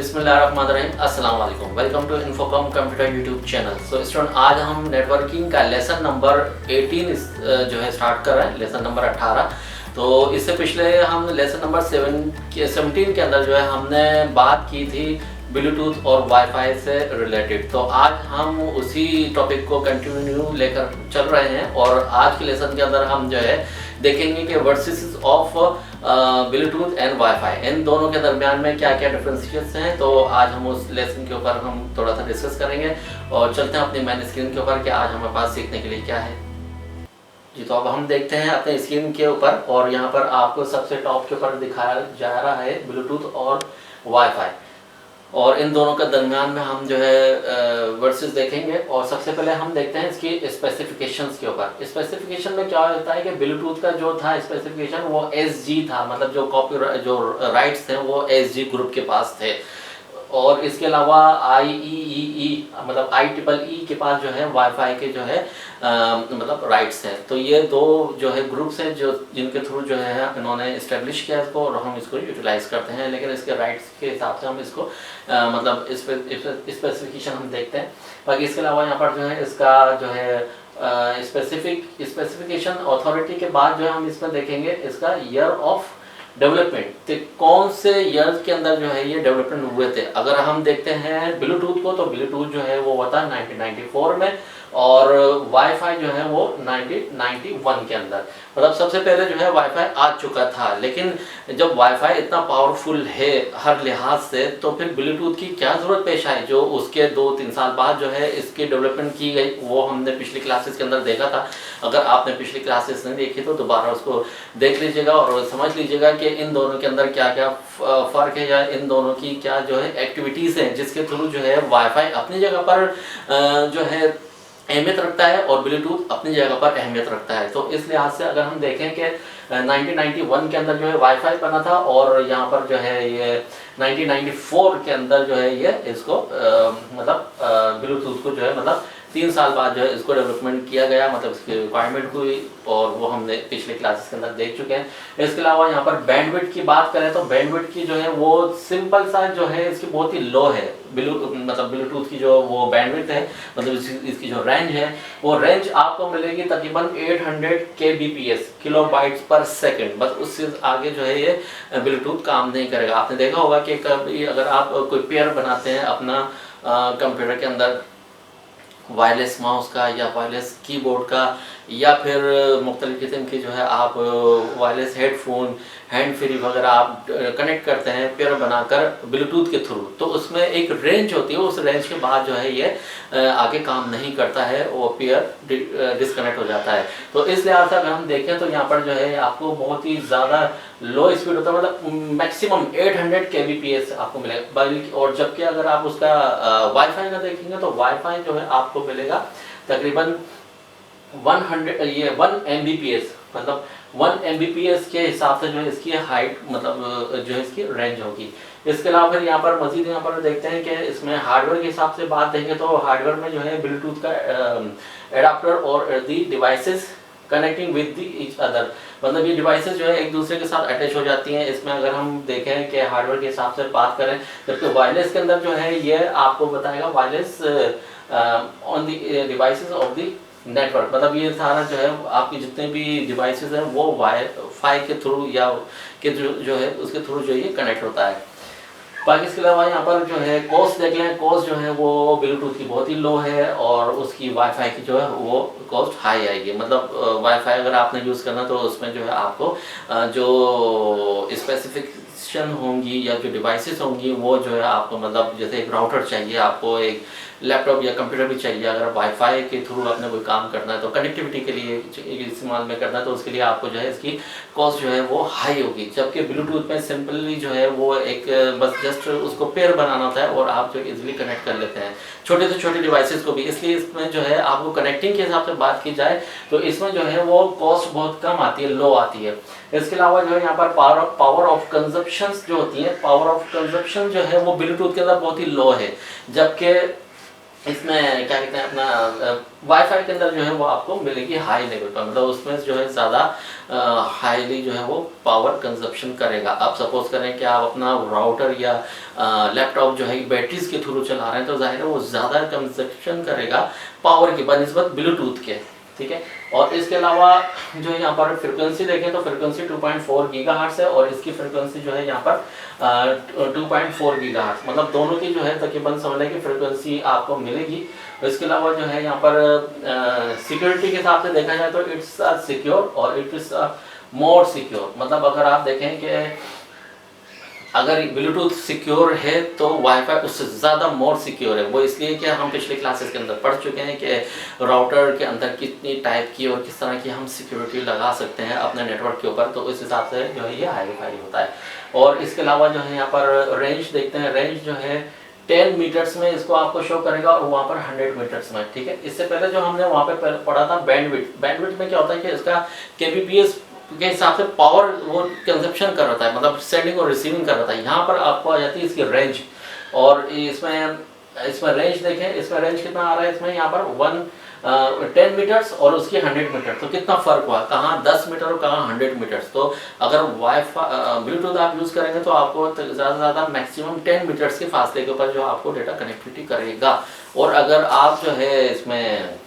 बिस्मिल्लाहिर्रहमानिर्रहीम, अस्सलाम वालेकुम। Welcome to Infocom computer YouTube channel. So student, आज हम नेटवर्किंग का लेसन नंबर 18 जो है स्टार्ट कर रहे हैं, लेसन नंबर 18। तो इससे पिछले हम लेसन नंबर 17 के अंदर जो है हमने बात की थी ब्लूटूथ और वाईफाई से रिलेटेड। तो आज हम उसी टॉपिक को कंटिन्यू लेकर चल रहे हैं और आज के लेसन के अंदर हम जो है देखेंगे कि versus of Bluetooth and WiFi, इन दोनों के दरमियान में क्या क्या डिफरेंशिएट्स हैं। तो आज हम उस लेसन के ऊपर हम थोड़ा सा डिस्कस करेंगे और चलते हैं अपनी मेन स्क्रीन के ऊपर कि आज हमारे पास सीखने के लिए क्या है। जी, तो अब हम देखते हैं अपने स्क्रीन के ऊपर और यहाँ पर आपको सबसे टॉप के ऊपर दिखाया जा रहा है ब्लूटूथ और वाईफाई, और इन दोनों के दरमियान में हम जो है वर्सेस देखेंगे। और सबसे पहले हम देखते हैं इसकी स्पेसिफिकेशंस के ऊपर। स्पेसिफिकेशन में क्या होता है कि ब्लूटूथ का जो था स्पेसिफिकेशन वो एसजी था, मतलब जो राइट्स थे वो एसजी ग्रुप के पास थे। और इसके अलावा IEEE मतलब IEEE के पास जो है वाईफाई के जो है मतलब राइट्स हैं। तो ये दो जो है ग्रुप्स हैं जो जिनके थ्रू जो है इन्होंने इस्टेब्लिश किया इसको और हम इसको यूटिलाइज करते हैं, लेकिन इसके राइट्स के हिसाब से हम इसको मतलब स्पेसिफिकेशन हम देखते हैं। बाकी इसके अलावा यहाँ पर जो है इसका जो है स्पेसिफिकेशन अथॉरिटी के बाद जो है हम इसमें देखेंगे इसका ईयर ऑफ डेवलपमेंट, तो कौन से ईयर्स के अंदर जो है ये डेवलपमेंट हुए थे। अगर हम देखते हैं ब्लूटूथ को, तो ब्लूटूथ जो है वो हुआ था 1994 में और वाईफाई जो है वो 1991 के अंदर। मतलब सबसे पहले जो है वाईफाई आ चुका था, लेकिन जब वाईफाई इतना पावरफुल है हर लिहाज से, तो फिर ब्लूटूथ की क्या ज़रूरत पेश आई। जो उसके 2-3 साल बाद जो है इसकी डेवलपमेंट की गई, वो हमने पिछली क्लासेस के अंदर देखा था। अगर आपने पिछली क्लासेस नहीं देखी तो दोबारा उसको देख लीजिएगा और समझ लीजिएगा कि इन दोनों के अंदर क्या क्या फ़र्क है या इन दोनों की क्या जो है एक्टिविटीज़ हैं जिसके थ्रू जो है वाईफाई अपनी जगह पर जो है अहमियत रखता है और ब्लूटूथ अपनी जगह पर अहमियत रखता है। तो इस लिहाज से अगर हम देखें कि 1991 के अंदर जो है वाईफाई बना था और यहाँ पर जो है ये 1994 के अंदर जो है ये इसको मतलब ब्लूटूथ को जो है मतलब 3 साल बाद जो है इसको डेवलपमेंट किया गया, मतलब इसकी रिक्वायरमेंट हुई और वो हमने पिछले क्लासेस के अंदर देख चुके हैं। इसके अलावा यहाँ पर बैंडविड्थ की बात करें तो बैंडविड्थ की जो है वो सिंपल सा जो है इसकी बहुत ही लो है। मतलब ब्लूटूथ की जो वो बैंडविड्थ है, मतलब इसकी जो रेंज है वो रेंज आपको मिलेगी तकरीबन 800 kbps, किलोबाइट्स पर सेकंड। बस उससे आगे जो है ये ब्लूटूथ काम नहीं करेगा। आपने देखा होगा कि कभी अगर आप कोई पेयर बनाते हैं अपना कंप्यूटर के अंदर वायरलेस माउस का या वायरलेस कीबोर्ड का या फिर मुख्तलिफ किस्म की जो है आप वायरलेस हेडफोन, हैंड फ्री वगैरह आप कनेक्ट करते हैं पेयर बनाकर ब्लूटूथ के थ्रू, तो उसमें एक रेंज होती है। उस रेंज के बाद जो है ये आगे काम नहीं करता है, वो पेयर डिस्कनेक्ट हो जाता है। तो इस लिहाज से अगर हम देखें तो यहाँ पर जो है आपको बहुत ही ज़्यादा लो स्पीड होता है, मतलब मैक्सिमम 800 kbps आपको मिलेगा। और जबकि अगर आप उसका वाईफाई का देखेंगे तो वाईफाई जो है आपको मिलेगा तकरीबन 1 Mbps, मतलब 1 Mbps के हिसाब से जो है इसकी हाइट मतलब जो है इसकी रेंज होगी। इसके अलावा फिर यहाँ पर मजीद यहाँ पर देखते हैं कि इसमें हार्डवेयर के हिसाब से बात देंगे तो हार्डवेयर में जो है ब्लूटूथ का एडाप्टर और the devices connecting with the each other, मतलब ये डिवाइसेस जो है एक दूसरे के साथ अटैच हो जाती हैं। इसमें अगर हम देखें कि हार्डवेयर के हिसाब से बात करें, जबकि वायरलेस के अंदर जो है ये आपको बताएगा wireless on the devices of the network, मतलब ये सारा जो है आपकी जितने भी डिवाइसेस हैं वो वाईफाई के थ्रू या के जो है उसके थ्रू जो ये कनेक्ट होता है। बाकी इसके अलावा यहाँ पर जो है कॉस्ट देख लें, कॉस्ट जो है वो ब्लूटूथ की बहुत ही लो है और उसकी वाईफाई की जो है वो कॉस्ट हाई आएगी। मतलब वाईफाई अगर आपने यूज़ करना तो उसमें जो है आपको जो स्पेसिफिकेशन होंगी या जो डिवाइसेस होंगी वो जो है आपको मतलब जैसे एक राउटर चाहिए, आपको एक लैपटॉप या कंप्यूटर भी चाहिए। अगर वाईफाई के थ्रू आपने कोई काम करना है तो कनेक्टिविटी के लिए इस्तेमाल में करना है तो उसके लिए आपको जो है इसकी कॉस्ट जो है वो हाई होगी। जबकि ब्लूटूथ में सिंपली जो है वो एक बस जस्ट उसको पेयर बनाना होता है और आप जो इजीली कनेक्ट कर लेते हैं छोटे से छोटे डिवाइसेस को भी। इसलिए इसमें जो है आपको कनेक्टिंग के हिसाब से बात की जाए तो इसमें जो है वो कॉस्ट बहुत कम आती है, लो आती है। इसके अलावा जो है यहाँ पर पावर ऑफ कंजप्शन जो होती है, पावर ऑफ कंजप्शन जो है वो ब्लूटूथ के अंदर बहुत ही लो है, जबकि इसमें क्या कहते हैं अपना वाईफाई के अंदर जो है वो आपको मिलेगी हाई लेवल पर, मतलब उसमें जो है ज़्यादा हाईली जो है वो पावर कंजप्शन करेगा। आप सपोज करें कि आप अपना राउटर या लैपटॉप जो है बैटरीज के थ्रू चला रहे हैं तो जाहिर है वो ज़्यादा कंजप्शन करेगा पावर की बनिस्बत ब्लूटूथ के, ठीक है। और इसके अलावा जो है यहाँ पर फ्रिक्वेंसी देखें तो फ्रिक्वेंसी 2.4 गीगाहर्ट्ज़ है और इसकी फ्रिक्वेंसी जो है यहाँ पर 2.4 गीगाहर्ट्ज़, मतलब दोनों की जो है तकरीबन समझ लें कि फ्रिक्वेंसी आपको मिलेगी। इसके अलावा जो है यहाँ पर सिक्योरिटी के हिसाब से देखा जाए तो इट्स सिक्योर और इट इज़ मोर सिक्योर, मतलब अगर आप देखें कि अगर ब्लूटूथ सिक्योर है तो वाईफाई उससे ज़्यादा मोर सिक्योर है। वो इसलिए कि हम पिछले क्लासेस के अंदर पढ़ चुके हैं कि राउटर के अंदर कितनी टाइप की और किस तरह की हम सिक्योरिटी लगा सकते हैं अपने नेटवर्क के ऊपर, तो इस हिसाब से जो है ये वाईफाई होता है। और इसके अलावा जो है यहाँ पर रेंज देखते हैं, रेंज जो है 10 मीटर्स में इसको आपको शो करेगा और वहाँ पर 100 मीटर्स में, ठीक है। इससे पहले जो हमने वहाँ पे पढ़ा था बैंडविड्थ, बैंडविड्थ में क्या होता है कि इसका केबीपीएस के हिसाब से पावर वो कंजप्शन कर रहा है, मतलब सेंडिंग और रिसीविंग कर रहा है। यहाँ पर आपको आ जाती है इसकी रेंज, और इसमें रेंज देखें, इसमें रेंज कितना आ रहा है, इसमें यहाँ पर 10 मीटर्स और उसकी 100 मीटर, तो कितना फर्क हुआ, कहाँ 10 मीटर और कहाँ 100 मीटर्स। तो अगर वाईफाई ब्लूटूथ आप यूज़ करेंगे तो आपको ज़्यादा से ज़्यादा मैक्सिमम 10 मीटर्स के फासले के ऊपर जो आपको डेटा कनेक्टिविटी करेगा। और अगर आप जो है इसमें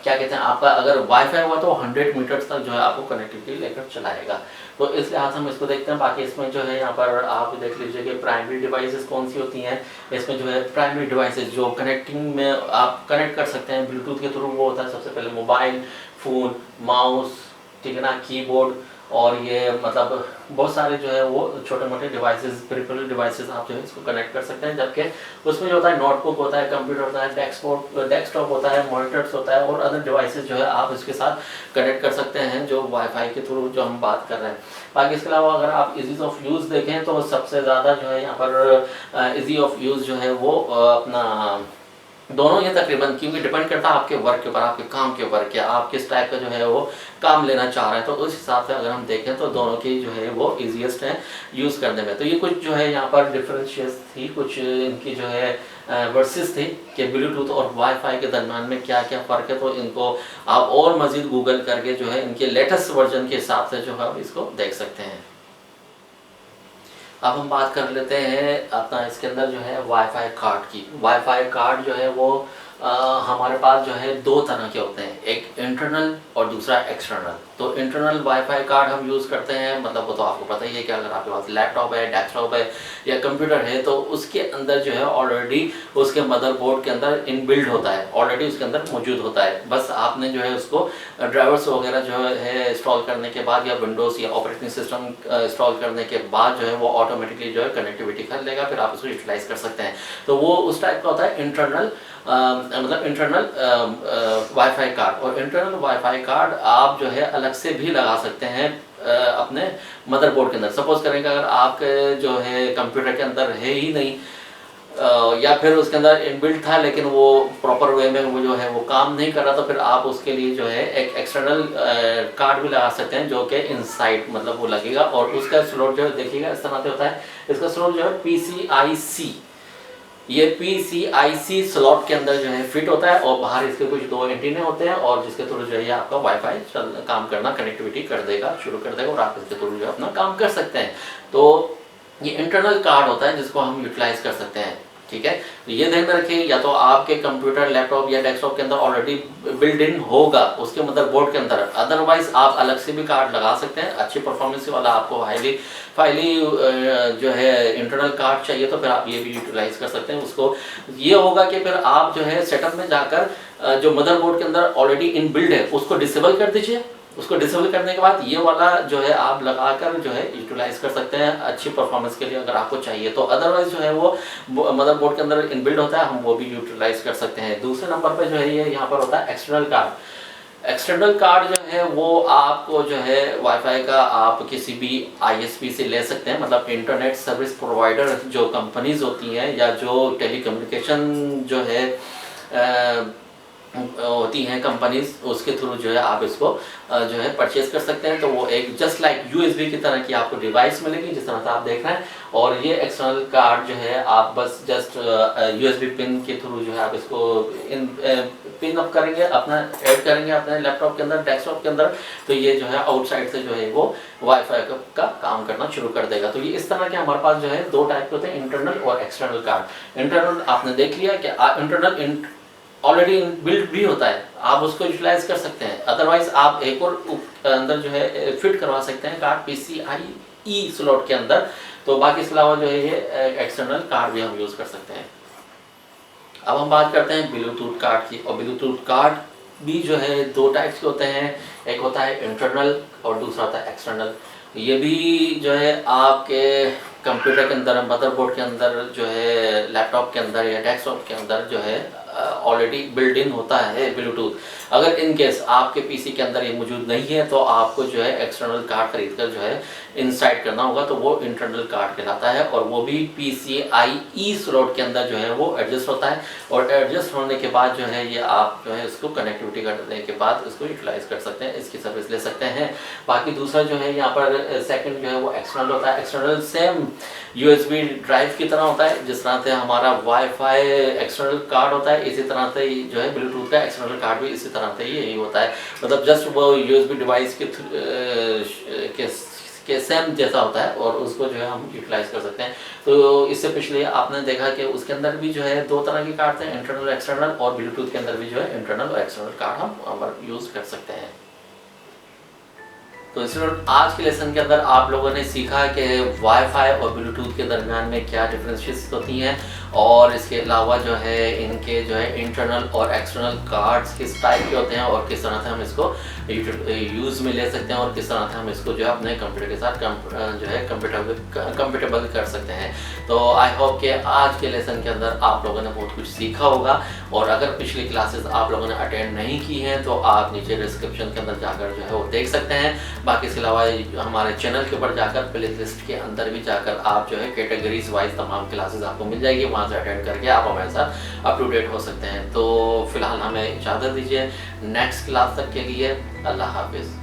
क्या कहते हैं आपका अगर वाईफाई हुआ तो 100 मीटर्स तक जो है आपको कनेक्टिविटी लेकर चलाएगा। तो इस लिहाज से हम इसको देखते हैं। बाकी इसमें जो है यहाँ पर आप देख लीजिए कि प्राइमरी डिवाइसेस कौन सी होती हैं। इसमें जो है प्राइमरी डिवाइसेस जो कनेक्टिंग में आप कनेक्ट कर सकते हैं ब्लूटूथ के थ्रू, वो होता है सबसे पहले मोबाइल फ़ोन, माउस, ठीक है ना, कीबोर्ड, और ये मतलब बहुत सारे जो है वो छोटे मोटे डिवाइसेस, पेरिफेरल डिवाइसेस आप जो है इसको कनेक्ट कर सकते हैं। जबकि उसमें जो होता है नोटबुक होता है, कंप्यूटर होता है, डेस्कटॉप होता है, मॉनिटर्स होता है, और अदर डिवाइसेस जो है आप इसके साथ कनेक्ट कर सकते हैं जो वाईफाई के थ्रू जो हम बात कर रहे हैं। बाकी इसके अलावा अगर आप ईज़ीज़ ऑफ यूज़ देखें तो सबसे ज़्यादा जो है यहाँ पर ईजी ऑफ यूज़ जो है वो अपना दोनों ये तकरीबन, क्योंकि डिपेंड करता है आपके वर्क के ऊपर, आपके काम के ऊपर, कि आप किस टाइप का जो है वो काम लेना चाह रहे हैं। तो उस हिसाब से अगर हम देखें तो दोनों की जो है वो ईजीएस्ट है यूज़ करने में। तो ये कुछ जो है यहाँ पर डिफरेंशियस थी, कुछ इनकी जो है वर्सेस थी कि ब्लूटूथ और वाईफाई के दरम्यान में क्या क्या फ़र्क है। तो इनको आप और मज़ीद गूगल करके जो है इनके लेटेस्ट वर्जन के हिसाब से जो है आप इसको देख सकते हैं। अब हम बात कर लेते हैं अपना इसके अंदर जो है वाईफाई कार्ड की। वाईफाई कार्ड जो है वो हमारे पास जो है दो तरह के होते हैं, एक इंटरनल और दूसरा एक्सटर्नल। तो इंटरनल वाईफाई कार्ड हम यूज़ करते हैं, मतलब वो तो आपको पता ही है कि अगर आपके पास लैपटॉप है, डेस्कटॉप है या कंप्यूटर है तो उसके अंदर जो है ऑलरेडी उसके मदरबोर्ड के अंदर इनबिल्ड होता है, ऑलरेडी उसके अंदर मौजूद होता है। बस आपने जो है उसको ड्राइवर्स वगैरह जो है इंस्टॉल करने के बाद या विंडोज़ या ऑपरेटिंग सिस्टम इंस्टॉल करने के बाद जो है वो ऑटोमेटिकली जो है कनेक्टिविटी कर लेगा, फिर आप उसको यूटिलाइज़ कर सकते हैं। तो वो उस टाइप का होता है इंटरनल, मतलब इंटरनल वाईफाई कार्ड। और इंटरनल वाईफाई कार्ड आप जो है अलग से भी लगा सकते हैं अपने मदरबोर्ड के अंदर। सपोज करें कि अगर आपके जो है कंप्यूटर के अंदर है ही नहीं, या फिर उसके अंदर इनबिल्ट था लेकिन वो प्रॉपर वे में वो जो है वो काम नहीं कर रहा, तो फिर आप उसके लिए जो है एक एक्सटर्नल कार्ड भी लगा सकते हैं जो कि इनसाइड मतलब वो लगेगा। और उसका स्लॉट जो है देखिएगा इस तरह से होता है, इसका स्लॉट जो है PCIC, ये PCIC स्लॉट के अंदर जो है फिट होता है, और बाहर इसके कुछ दो एंटीने होते हैं और जिसके थ्रू जो है आपका वाईफाई काम करना, कनेक्टिविटी कर देगा, शुरू कर देगा, और आप इसके थ्रू जो है अपना काम कर सकते हैं। तो ये इंटरनल कार्ड होता है जिसको हम यूटिलाइज कर सकते हैं, ठीक है। तो ये ध्यान में रखें, या तो आपके कंप्यूटर, लैपटॉप या डेस्कटॉप के अंदर ऑलरेडी बिल्ड इन होगा उसके मदरबोर्ड के अंदर, अदरवाइज आप अलग से भी कार्ड लगा सकते हैं। अच्छी परफॉर्मेंस वाला आपको फाइली जो है इंटरनल कार्ड चाहिए तो फिर आप ये भी यूटिलाइज कर सकते हैं। उसको ये होगा कि फिर आप जो है सेटअप में जाकर जो मदरबोर्ड के अंदर ऑलरेडी इनबिल्ड है उसको डिसेबल कर दीजिए। उसको डिसेबल करने के बाद ये वाला जो है आप लगाकर जो है यूटिलाइज कर सकते हैं अच्छी परफॉर्मेंस के लिए अगर आपको चाहिए तो। अदरवाइज जो है वो मदरबोर्ड के अंदर इनबिल्ड होता है, हम वो भी यूटिलाइज कर सकते हैं। दूसरे नंबर पे जो है ये यहाँ पर होता है एक्सटर्नल कार्ड। एक्सटर्नल कार्ड जो है वो आपको जो है वाईफाई का आप किसी भी ISP से ले सकते हैं, मतलब इंटरनेट सर्विस प्रोवाइडर जो कंपनीज होती हैं या जो टेलीकम्युनिकेशन जो है होती हैं कंपनीज, उसके थ्रू जो है आप इसको जो है परचेज कर सकते हैं। तो वो एक जस्ट लाइक यूएसबी की तरह की आपको डिवाइस मिलेगी जिस तरह से आप देख रहे हैं। और ये एक्सटर्नल कार्ड जो है आप बस जस्ट यूएसबी पिन के थ्रू जो है आप इसको पिन अप करेंगे, अपना ऐड करेंगे अपने लैपटॉप के अंदर, डेस्कटॉप के अंदर, तो ये जो है आउटसाइड से जो है वो वाईफाई का काम करना शुरू कर देगा। तो ये इस तरह के हमारे पास जो है दो टाइप के होते हैं, इंटरनल और एक्सटर्नल कार्ड। इंटरनल आपने देख लिया कि इंटरनल ऑलरेडी बिल्ट भी होता है, आप उसको यूटिलाइज कर सकते हैं। अदरवाइज आप एक और अंदर जो है फिट करवा सकते हैं कार्ड PCIe स्लॉट के अंदर। तो बाकी इसके अलावा जो है ये एक्सटर्नल कार्ड भी हम यूज़ कर सकते हैं। अब हम बात करते हैं ब्लूटूथ कार्ड की। और ब्लूटूथ कार्ड भी जो है दो टाइप्स के होते हैं, एक होता है इंटरनल और दूसरा होता है एक्सटर्नल। ये भी जो है आपके कंप्यूटर के अंदर, मदरबोर्ड के अंदर जो है, लैपटॉप के अंदर या डेस्कटॉप के अंदर जो है ऑलरेडी बिल्ट इन होता है ब्लूटूथ। अगर इन केस आपके पीसी के अंदर ये मौजूद नहीं है तो आपको जो है एक्सटर्नल कार्ड खरीद कर जो है इंसाइड करना होगा, तो वो इंटरनल कार्ड कहलाता है। और वो भी PCIe स्लॉट के अंदर जो है वो एडजस्ट होता है। और एडजस्ट होने के बाद जो है ये आप जो है इसको कनेक्टिविटी करने के बाद इसको यूटिलाइज कर सकते हैं, इसकी सर्विस ले सकते हैं। बाकी दूसरा जो है यहाँ पर सेकंड जो है वो एक्सटर्नल होता है। एक्सटर्नल सेम USB ड्राइव की तरह होता है, जिस तरह से हमारा वाईफाई एक्सटर्नल कार्ड होता है, इसी तरह से जो है ब्लूटूथ का एक्सटर्नल कार्ड भी इसी तरह से यही होता है। मतलब जस्ट वो USB डिवाइस के सेम जैसा होता है और उसको जो है हम यूटिलाइज कर सकते हैं। तो इससे पिछले आपने देखा कि उसके अंदर भी जो है दो तरह के कार्ड थे, इंटरनल एक्सटर्नल, और ब्लूटूथ के अंदर भी जो है इंटरनल और एक्सटर्नल कार्ड हम यूज़ कर सकते हैं। तो स्टूडेंट आज के लेसन के अंदर आप लोगों ने सीखा कि वाईफाई और ब्लूटूथ के दरमियान में क्या डिफरेंसेस होती हैं, और इसके अलावा जो है इनके जो है इंटरनल और एक्सटर्नल कार्ड्स किस टाइप के होते हैं और किस तरह से हम इसको यूज़ में ले सकते हैं और किस तरह से हम इसको जो है अपने कंप्यूटर के साथ जो है कंपेटेबल कर सकते हैं। तो आई होप कि आज के लेसन के अंदर आप लोगों ने बहुत कुछ सीखा होगा। और अगर पिछली क्लासेस आप लोगों ने अटेंड नहीं की हैं तो आप नीचे डिस्क्रिप्शन के अंदर जाकर जो है वो देख सकते हैं। बाकी इसके अलावा हमारे चैनल के ऊपर जाकर प्ले लिस्ट के अंदर भी जाकर आप जो है कैटेगरीज वाइज तमाम क्लासेस आपको मिल जाएगी, वहाँ से अटेंड करके आप हमारे साथ अप टू डेट हो सकते हैं। तो फिलहाल हमें इजाज़त दीजिए, नेक्स्ट क्लास तक के लिए अल्लाह हाफिज़।